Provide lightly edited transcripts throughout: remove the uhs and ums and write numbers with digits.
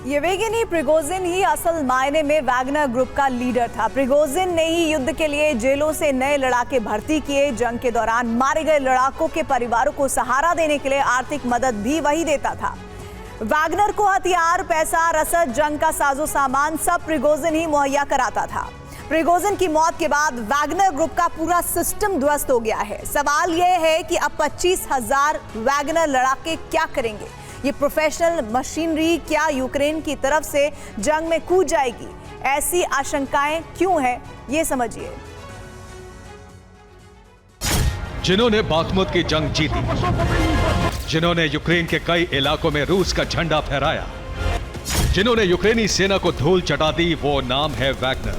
Yevgeny Prigozhin ही असल मायने में वैगनर ग्रुप का लीडर था। प्रिगोजिन ने ही युद्ध के लिए जेलों से नए लड़ाके भर्ती किए। जंग के दौरान मारे गए लड़ाकों के परिवारों को सहारा देने के लिए आर्थिक मदद भी वही देता था। वैगनर को हथियार, पैसा, रसद, जंग का साजो सामान सब प्रिगोजिन ही मुहैया कराता था। प्रिगोजिन की मौत के बाद वैगनर ग्रुप का पूरा सिस्टम ध्वस्त हो गया है। सवाल यह है कि अब 25,000 वैगनर लड़ाके क्या करेंगे? ये प्रोफेशनल मशीनरी क्या यूक्रेन की तरफ से जंग में कूद जाएगी? ऐसी आशंकाएं क्यों हैं, ये समझिए। जिन्होंने बाखमुत की जंग जीती, जिन्होंने यूक्रेन के कई इलाकों में रूस का झंडा फहराया, जिन्होंने यूक्रेनी सेना को धूल चटा दी, वो नाम है वैगनर।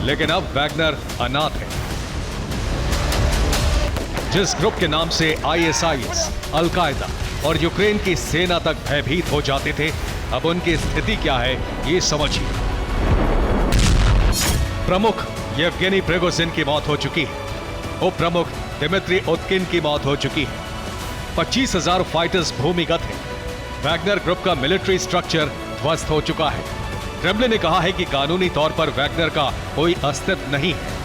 लेकिन अब वैगनर अनाथ है। जिस ग्रुप के नाम से ISIS, अल-कायदा और यूक्रेन की सेना तक भयभीत हो जाते थे, अब उनकी स्थिति क्या है, ये समझिए। प्रमुख येवगेनी प्रिगोजिन की मौत हो चुकी है। उप प्रमुख दिमित्री उतकिन की मौत हो चुकी है। 25,000 फाइटर्स भूमिगत हैं। वैगनर ग्रुप का मिलिट्री स्ट्रक्चर ध्वस्त हो चुका है। क्रेमलिन ने कहा है कि कानूनी तौर पर वैगनर का कोई अस्तित्व नहीं है।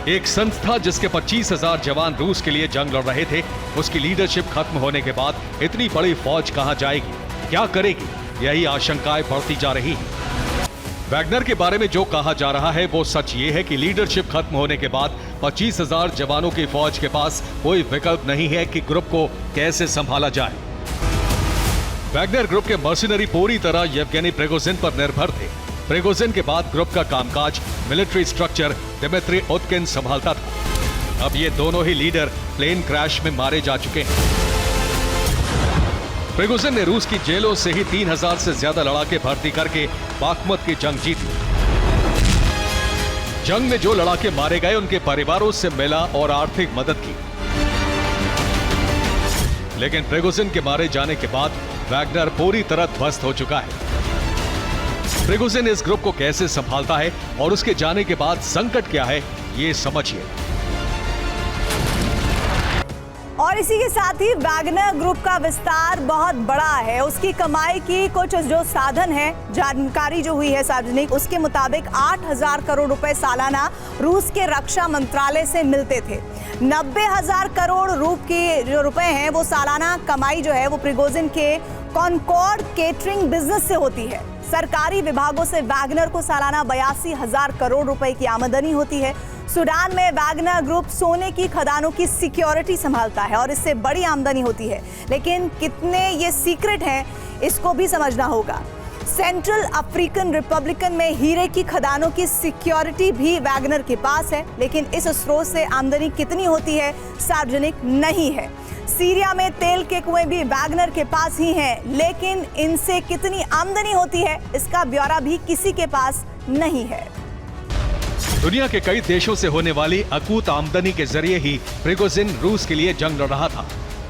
एक संस्था जिसके 25,000 जवान रूस के लिए जंग लड़ रहे थे, उसकी लीडरशिप खत्म होने के बाद इतनी बड़ी फौज कहां जाएगी, क्या करेगी, यही आशंकाएं बढ़ती जा रही हैं। वैगनर के बारे में जो कहा जा रहा है वो सच ये है कि लीडरशिप खत्म होने के बाद 25,000 जवानों की फौज के पास कोई विकल्प नहीं है कि ग्रुप को कैसे संभाला जाए। वैगनर ग्रुप के मर्सिनरी पूरी तरह येवगेनी प्रिगोजिन पर निर्भर थे। प्रिगोजिन के बाद ग्रुप का कामकाज, मिलिट्री स्ट्रक्चर दिमित्री उतकिन संभालता था। अब ये दोनों ही लीडर प्लेन क्रैश में मारे जा चुके हैं। प्रिगोजिन ने रूस की जेलों से ही 3,000 से ज्यादा लड़ाके भर्ती करके बाखमुत की जंग जीती। जंग में जो लड़ाके मारे गए उनके परिवारों से मिला और आर्थिक मदद की। लेकिन प्रिगोजिन के मारे जाने के बाद वैगनर पूरी तरह ध्वस्त हो चुका है। प्रिगोजिन इस ग्रुप को कैसे संभालता है और उसके जाने के बाद संकट क्या है, ये समझिए। और इसी के साथ ही वैगनर ग्रुप का विस्तार बहुत बड़ा है। उसकी कमाई की कुछ जो साधन है, जानकारी जो हुई है सार्वजनिक, उसके मुताबिक 8,000 करोड़ रुपए सालाना रूस के रक्षा मंत्रालय से मिलते थे। 90,000 करोड़ के जो रुपए हैं वो सालाना कमाई जो है वो प्रिगोजिन के कॉनकॉर्ड केटरिंग बिजनेस से होती है। सरकारी विभागों से वैगनर को सालाना 82,000 करोड़ रुपए की आमदनी होती है। सूडान में वैगनर ग्रुप सोने की खदानों की सिक्योरिटी संभालता है और इससे बड़ी आमदनी होती है। लेकिन कितने ये सीक्रेट हैं, इसको भी समझना होगा। सेंट्रल अफ्रीकन रिपब्लिकन में हीरे की खदानों की सिक्योरिटी भी वैगनर के पास है, लेकिन इस स्रोत से आमदनी कितनी होती है सार्वजनिक नहीं है। सीरिया में तेल के कुएं भी वैगनर के पास ही हैं, लेकिन इनसे कितनी आमदनी होती है इसका ब्यौरा भी किसी के पास नहीं है। दुनिया के कई देशों से होने वाली अकूत आमदनी के जरिए ही प्रिगोजिन रूस के लिए जंग लड़ रहा था।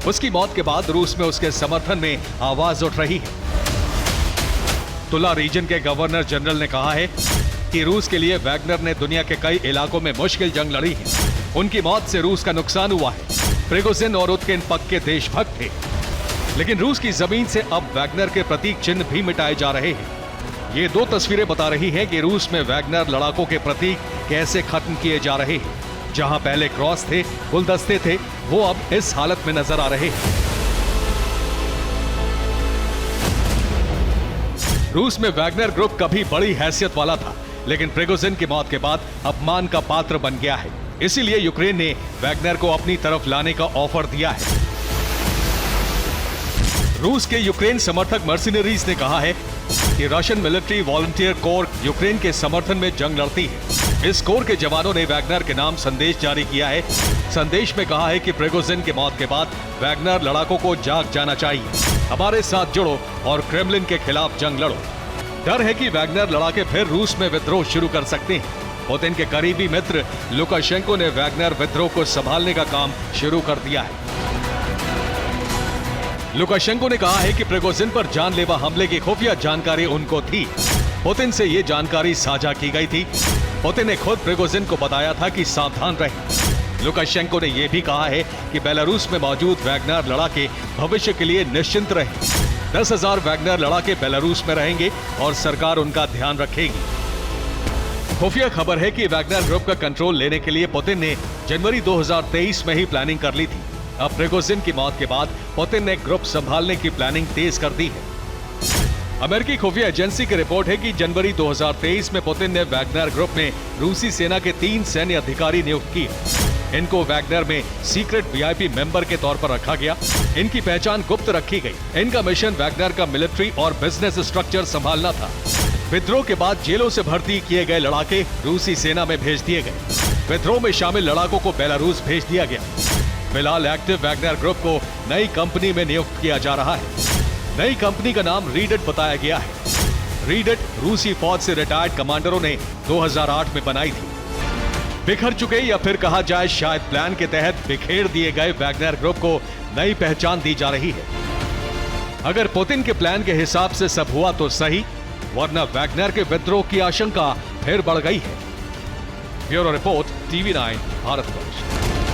उसकी मौत के बाद रूस में उसके समर्थन में आवाज उठ रही है। तुला रीजन के गवर्नर जनरल ने कहा है कि रूस के लिए वैगनर ने दुनिया के कई इलाकों में मुश्किल जंग लड़ी है। उनकी मौत से रूस का नुकसान हुआ है। प्रिगोजिन और उतकिन पक्के देशभक्त थे, लेकिन रूस की जमीन से अब वैगनर के प्रतीक चिन्ह भी मिटाए जा रहे हैं। ये दो तस्वीरें बता रही हैं कि रूस में वैगनर लड़ाकों के प्रतीक कैसे खत्म किए जा रहे हैं। जहां पहले क्रॉस थे, गुलदस्ते थे, वो अब इस हालत में नजर आ रहे हैं। रूस में वैगनर ग्रुप कभी बड़ी हैसियत वाला था, लेकिन प्रिगोजिन की मौत के बाद अपमान का पात्र बन गया है। इसीलिए यूक्रेन ने वैगनर को अपनी तरफ लाने का ऑफर दिया है। रूस के यूक्रेन समर्थक मर्सिनरीज ने कहा है कि Russian military volunteer core Ukraine के समर्थन में जंग लड़ती है। इस कोर के जवानों ने वैगनर के नाम संदेश जारी किया है। संदेश में कहा है कि प्रिगोजिन की मौत के बाद वैगनर लड़ाकों को जाग जाना चाहिए। हमारे साथ जुड़ो और क्रेमलिन के खिलाफ जंग लड़ो। डर है कि वैगनर लड़ाके फिर रूस में विद्रोह शुरू कर सकते हैं। पुतिन के करीबी मित्र लुकाशेंको ने वैगनर विद्रोह को संभालने का काम शुरू कर दिया है। लुकाशेंको ने कहा है कि प्रिगोजिन पर जानलेवा हमले की खुफिया जानकारी उनको थी। पुतिन से ये जानकारी साझा की गई थी। पुतिन ने खुद प्रिगोजिन को बताया था कि सावधान रहें। लुकाशेंको ने यह भी कहा है कि बेलारूस में मौजूद वैगनर लड़ाके भविष्य के लिए निश्चिंत रहे। 10,000 वैगनर लड़ाके बेलारूस में रहेंगे और सरकार उनका ध्यान रखेगी। खुफिया खबर है कि वैगनर ग्रुप का कंट्रोल लेने के लिए पुतिन ने जनवरी 2023 में ही प्लानिंग कर ली थी। अब प्रिगोजिन की मौत के बाद पुतिन ने ग्रुप संभालने की प्लानिंग तेज कर दी है। अमेरिकी खुफिया एजेंसी की रिपोर्ट है कि जनवरी 2023 में पुतिन ने वैगनर ग्रुप में रूसी सेना के 3 सैन्य अधिकारी नियुक्त किए। इनको वैगनर में सीक्रेट वीआईपी मेंबर के तौर पर रखा गया। इनकी पहचान गुप्त रखी गई। इनका मिशन वैगनर का मिलिट्री और बिजनेस स्ट्रक्चर संभालना था। विद्रोह के बाद जेलों से भर्ती किए गए लड़ाके रूसी सेना में भेज दिए गए। विद्रोह में शामिल लड़ाकों को बेलारूस भेज दिया गया। फिलहाल एक्टिव वैगनर ग्रुप को नई कंपनी में नियुक्त किया जा रहा है। नई कंपनी का नाम रीडेट बताया गया है। रीडेट रूसी फौज से रिटायर्ड कमांडरों ने 2008 में बनाई थी। बिखर चुके या फिर कहा जाए शायद प्लान के तहत बिखेर दिए गए वैगनर ग्रुप को नई पहचान दी जा रही है। अगर पुतिन के प्लान के हिसाब से सब हुआ तो सही, वरना वैगनर के विद्रोह की आशंका फिर बढ़ गई है। Bureau report, TV9 Bharatvarsh.